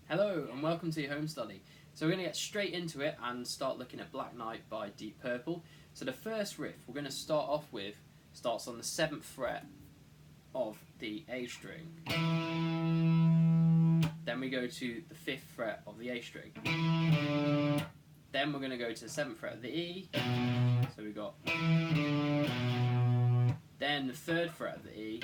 Hello and welcome to your home study. So we're going to get straight into it and start looking at Black Knight by Deep Purple. So the first riff we're going to start off with starts on the 7th fret of the A string. Then we go to the 5th fret of the A string. Then we're going to go to the 7th fret of the E. So we got. Then the 3rd fret of the E.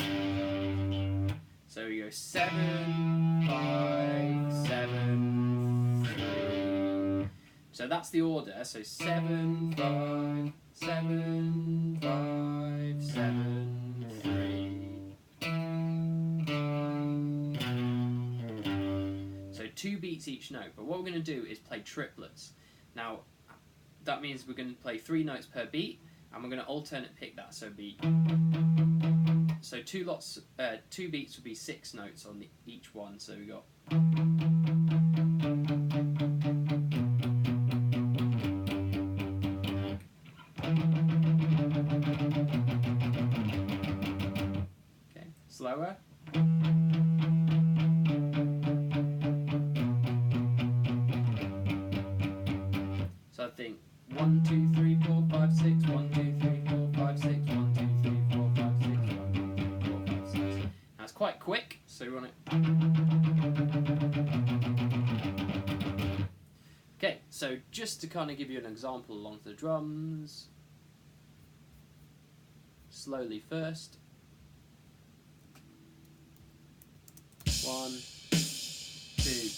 So we go 7, 5, 7, 3. So that's the order. So 7, 5, 7, 5, 7, 3. So 2 beats each note. But what we're going to do is play triplets. Now that means we're going to play 3 notes per beat, and we're going to alternate pick that. So be. So 2 beats would be 6 notes on each one. So we got. Okay, slower. So I think 1, 2, 3, 4, 5, 6. 1, 2, 3, 4, 5, 6. 1, 2, 3, 4, 5, 6. 1, 2, 3, 4, 5, 6. Now it's quite quick, so we want it. Okay, so just to kind of give you an example along to the drums, slowly first. 1, 2.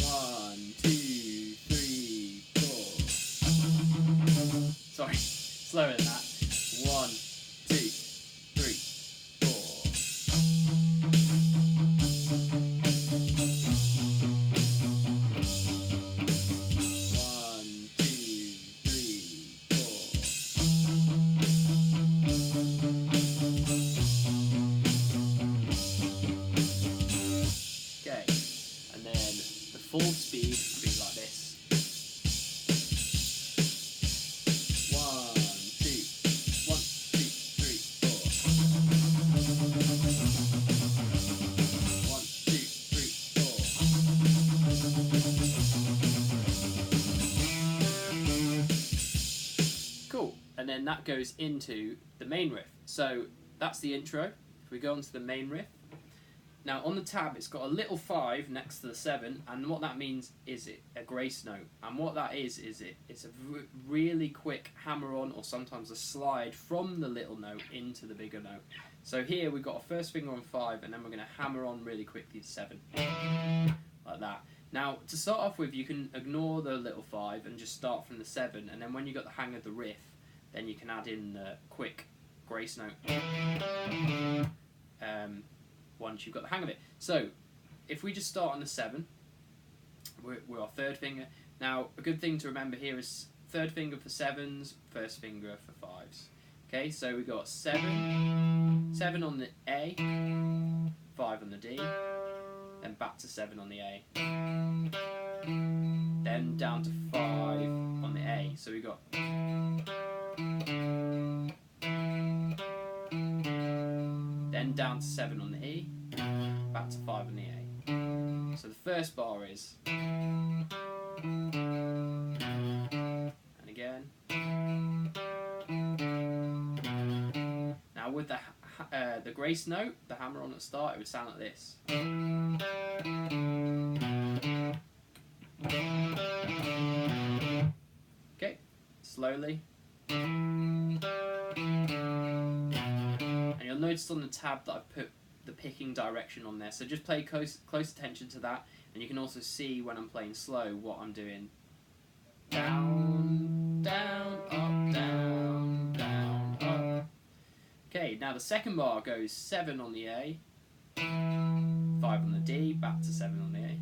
1, 2, 3, 4. Sorry, slower than that. 1, 2, 3, 4. 1, 2, 3, 4. Okay, and then the full speed would be like this. 1, 2, 1, 2, 3, 4. 1, 2, 3, 4. Cool, and then that goes into the main riff. So that's the intro. If we go on to the main riff. Now on the tab it's got a little 5 next to the 7, and what that means is a grace note, and what that is it's a really quick hammer on, or sometimes a slide from the little note into the bigger note. So here we've got a first finger on 5, and then we're going to hammer on really quickly to 7, like that. Now to start off with, you can ignore the little 5 and just start from the 7, and then when you got the hang of the riff, then you can add in the quick grace note once you've got the hang of it. So if we just start on the 7, we're our 3rd finger. Now a good thing to remember here is 3rd finger for 7s, 1st finger for 5s. Okay, so we got 7 on the A, 5 on the D, then back to 7 on the A, then down to 5 on the A. So we got. Then down to 7 on the E, back to 5 on the A. So the first bar is, and again. Now with the grace note, the hammer on at the start, it would sound like this. Okay, slowly. And you'll notice on the tab that I've put the picking direction on there, so just pay close attention to that, and you can also see when I'm playing slow what I'm doing. Down, down, up, down, down, up. Okay, now the second bar goes 7 on the A, 5 on the D, back to 7 on the A.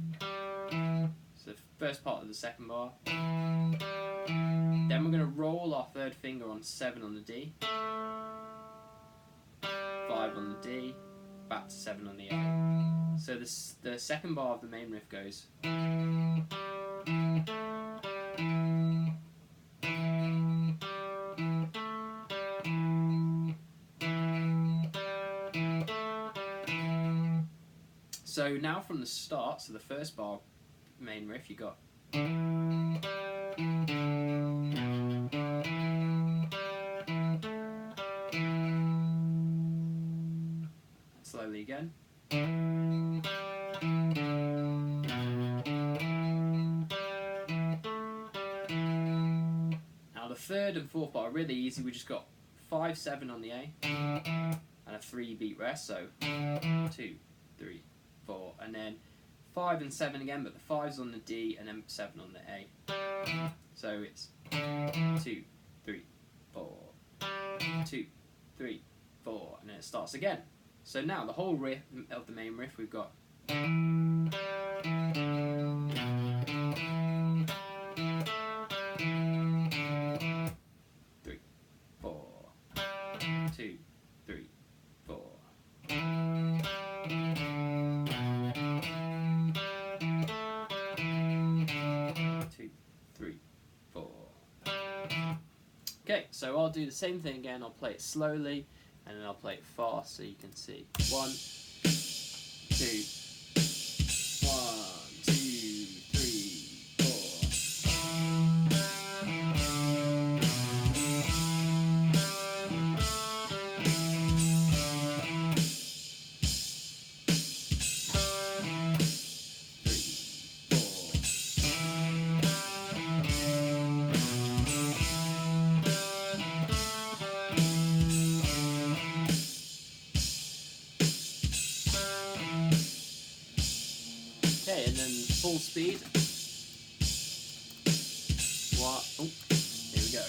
So the first part of the second bar. Then we're going to roll our 3rd finger on 7 on the D, 5 on the D, back to 7 on the A. So the second bar of the main riff goes. So now from the start, so the first bar main riff, you got slowly again. Now the third and fourth bar are really easy. We just got 5/7 on the A and a 3 beat rest, so 2, 3, 4, and then 5 and 7 again, but the 5's on the D and then 7 on the A. So it's 2, 3, 4, 2, 3, 4, and then it starts again. So now the whole riff of the main riff, we've got 3, 4, 2, 3, 4. 2, 3, 4. Okay, so I'll do the same thing again. I'll play it slowly and then I'll play it fast so you can see. 1, 2, 1, 2, 3, 4. Okay, and then full speed. What? Oh, here we go.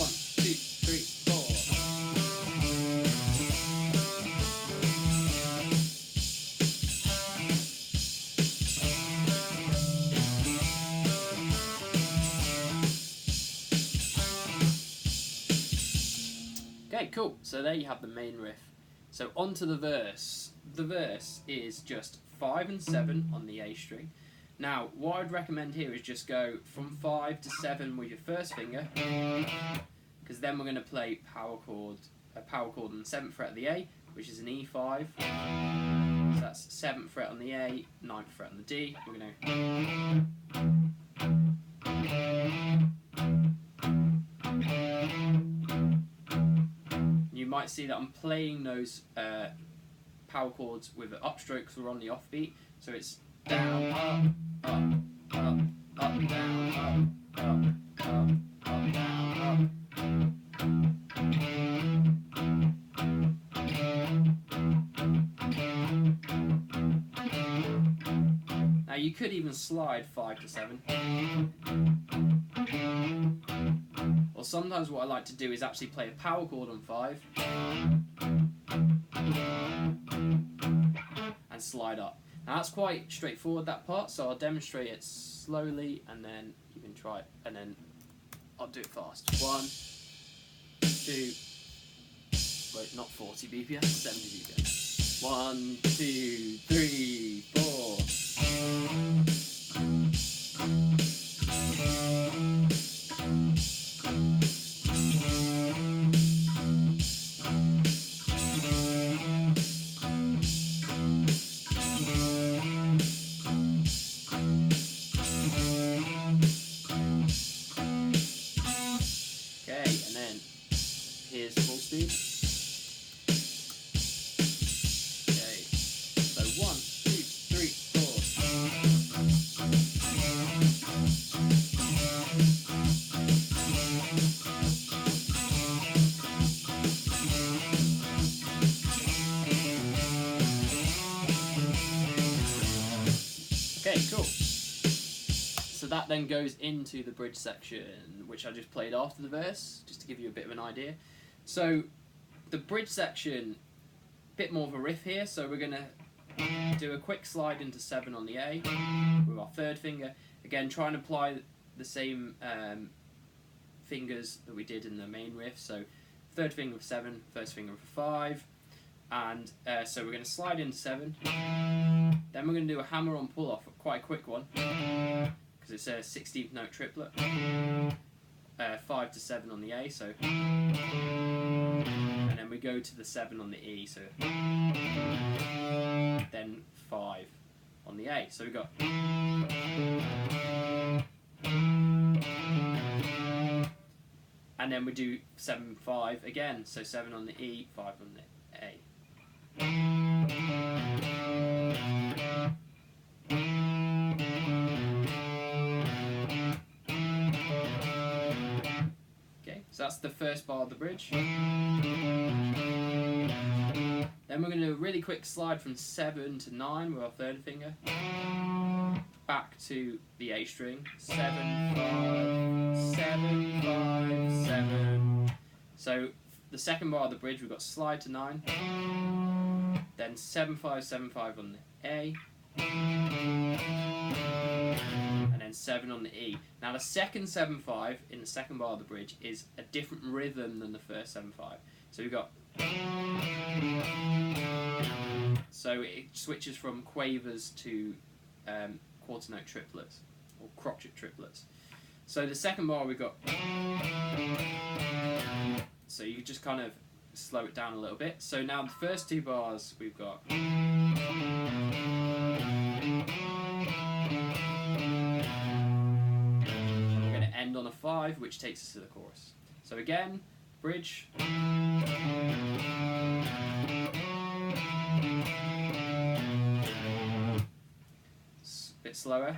1, 2, 3, 4. Okay, cool. So there you have the main riff. So onto the verse. The verse is just 5 and 7 on the A string. Now, what I'd recommend here is just go from 5 to 7 with your first finger, because then we're going to play a power chord on the 7th fret of the A, which is an E5. So that's 7th fret on the A, 9th fret on the D. We're going to. You might see that I'm playing those power chords with the upstroke because we're on the offbeat. So it's down, up, up, up, up, down, up, up, up, up, down, up. Now you could even slide 5 to 7. Or sometimes what I like to do is actually play a power chord on 5 and slide up. Now that's quite straightforward, that part, so I'll demonstrate it slowly and then you can try it, and then I'll do it fast. 1, 2, wait, not 40 BPM, 70 BPM. 1, 2, 3, 4. Okay, and then here's full speed. Okay, so 1, 2, 3, 4. Okay, cool. So that then goes into the bridge section, which I just played after the verse, just to give you a bit of an idea. So the bridge section, a bit more of a riff here, so we're going to do a quick slide into 7 on the A with our third finger. Again, try and apply the same fingers that we did in the main riff. So third finger for 7, first finger for 5, and so we're going to slide into 7. Then we're going to do a hammer-on pull-off, quite a quick one, because it's a 16th note triplet. 5 to 7 on the A, so, and then we go to the 7 on the E, so. then 5 on the A. So we've got, and then we do 7 5 again. So 7 on the E, 5 on the A. Okay, so that's the first bar of the bridge. Then we're going to do a really quick slide from 7 to 9 with our third finger. Back to the A string. 7 5 7 5 7. So the second bar of the bridge, we've got slide to 9. Then 7 5 7 5 on the A. And then 7 on the E. Now the second 7 5 in the second bar of the bridge is a different rhythm than the first 7 5. So we've got, so it switches from quavers to quarter note triplets or crotchet triplets. So the second bar we've got, so you just kind of slow it down a little bit. So now the first 2 bars we've got, we're going to end on a 5, which takes us to the chorus. So again, bridge. Bit slower.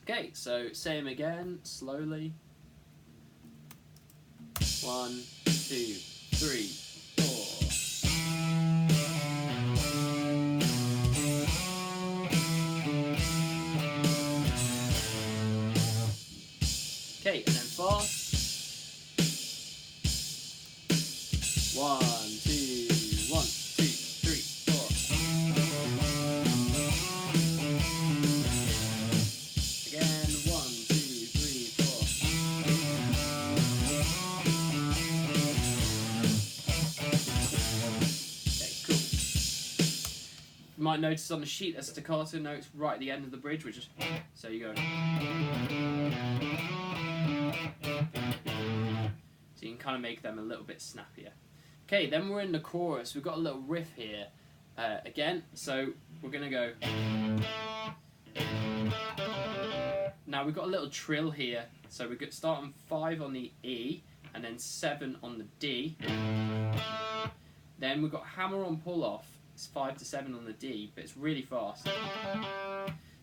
Okay, so same again, slowly. 1 2 3 4. Okay, and then fast. 1 2 1 2 3 4. Again, 1 2 3 4. Okay, cool. You might notice on the sheet there's staccato notes right at the end of the bridge, which is, so you go. So you can kind of make them a little bit snappier. Okay, then we're in the chorus. We've got a little riff here again. So we're going to go. Now we've got a little trill here. So we start on 5 on the E and then 7 on the D. Then we've got hammer on pull off. It's 5 to 7 on the D, but it's really fast.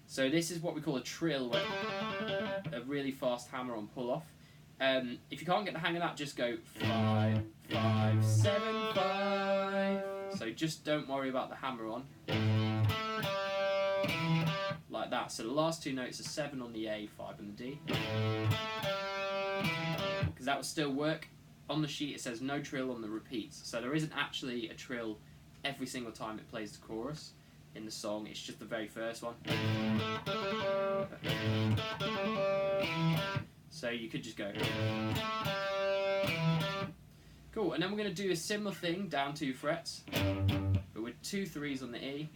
So this is what we call a trill, a really fast hammer on pull off. If you can't get the hang of that, just go 5 5 7 5. So just don't worry about the hammer on. Like that. So the last 2 notes are 7 on the A, 5 on the D. Because that will still work. On the sheet it says no trill on the repeats. So there isn't actually a trill every single time it plays the chorus in the song. It's just the very first one. So you could just go. Cool, and then we're going to do a similar thing, down 2 frets, but with 2 3s on the E.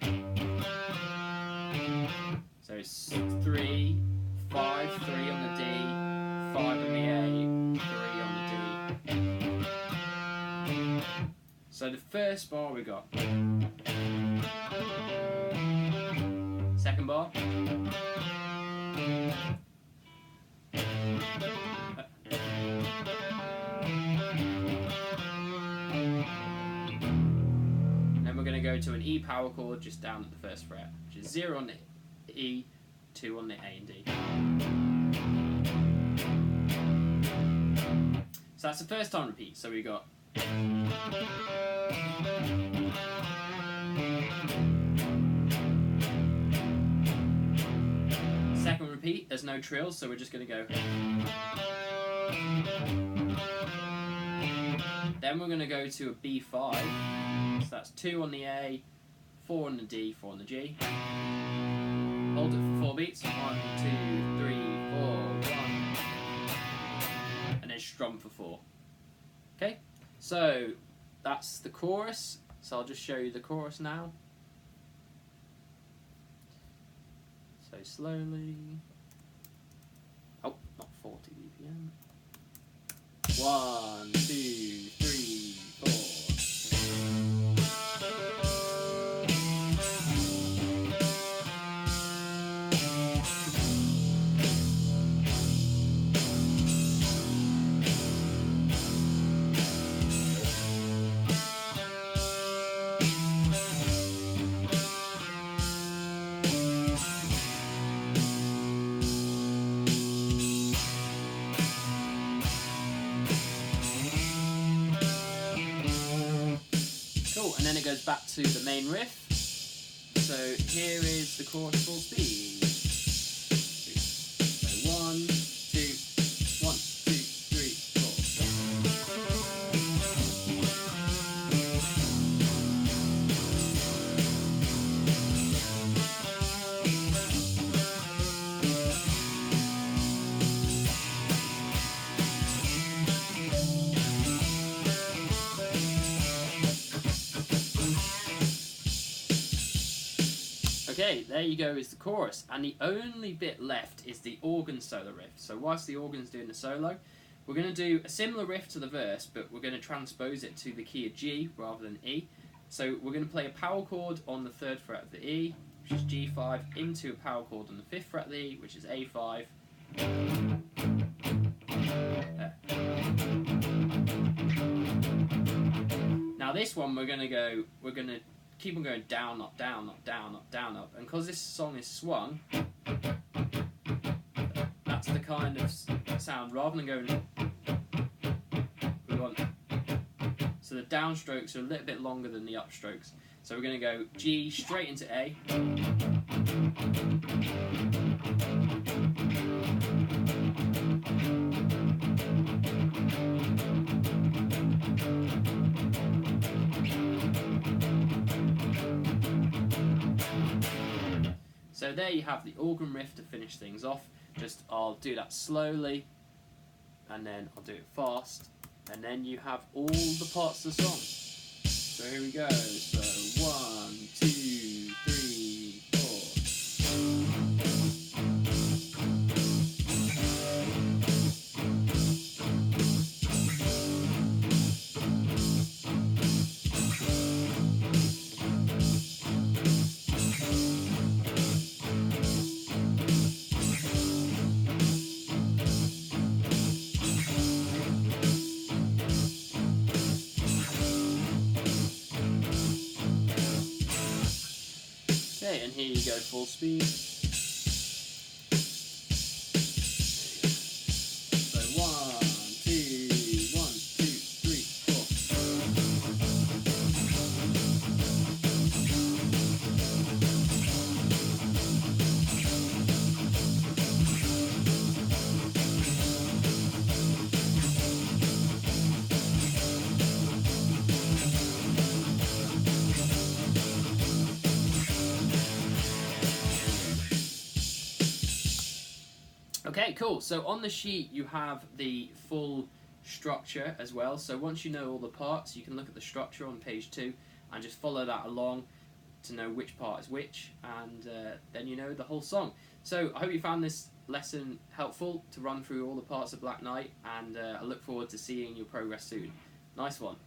So it's 3, 5, 3 on the D, 5 on the A, 3 on the D. So the first bar we got. Second bar. Then we're going to go to an E power chord just down at the first fret, which is 0 on the E, 2 on the A and D. So that's the first time repeat. So we got. Second repeat, there's no trills, so we're just going to go. Then we're going to go to a B5, so that's 2 on the A, 4 on the D, 4 on the G. Hold it for 4 beats, 1, 2, 3, 4, 1, and then strum for 4. Okay, so that's the chorus, so I'll just show you the chorus now. So slowly, oh, not 40 BPM. 1, 2, 3, 4. Cool, and then it goes back to the main riff. So here is the chorus full speed. So 1, 2, 1, 2, 3, 4. Okay, there you go is the chorus, and the only bit left is the organ solo riff. So whilst the organ's doing the solo, we're going to do a similar riff to the verse, but we're going to transpose it to the key of G rather than E. So we're going to play a power chord on the 3rd fret of the E, which is G5, into a power chord on the 5th fret of the E, which is A5. Now this one we're going to keep on going down, up, down, up, down, up, down, up, and because this song is swung, that's the kind of sound. Rather than going, we want, so the downstrokes are a little bit longer than the upstrokes. So we're going to go G straight into A. So there you have the organ riff to finish things off. I'll do that slowly, and then I'll do it fast, and then you have all the parts of the song. So here we go. So 1, 2, 3, 4. Okay, and here you go, full speed. So 1, 2, 1, 2, 3, 4. Okay, cool. So on the sheet you have the full structure as well. So once you know all the parts, you can look at the structure on page 2 and just follow that along to know which part is which, and then you know the whole song. So I hope you found this lesson helpful to run through all the parts of Black Knight, and I look forward to seeing your progress soon. Nice one.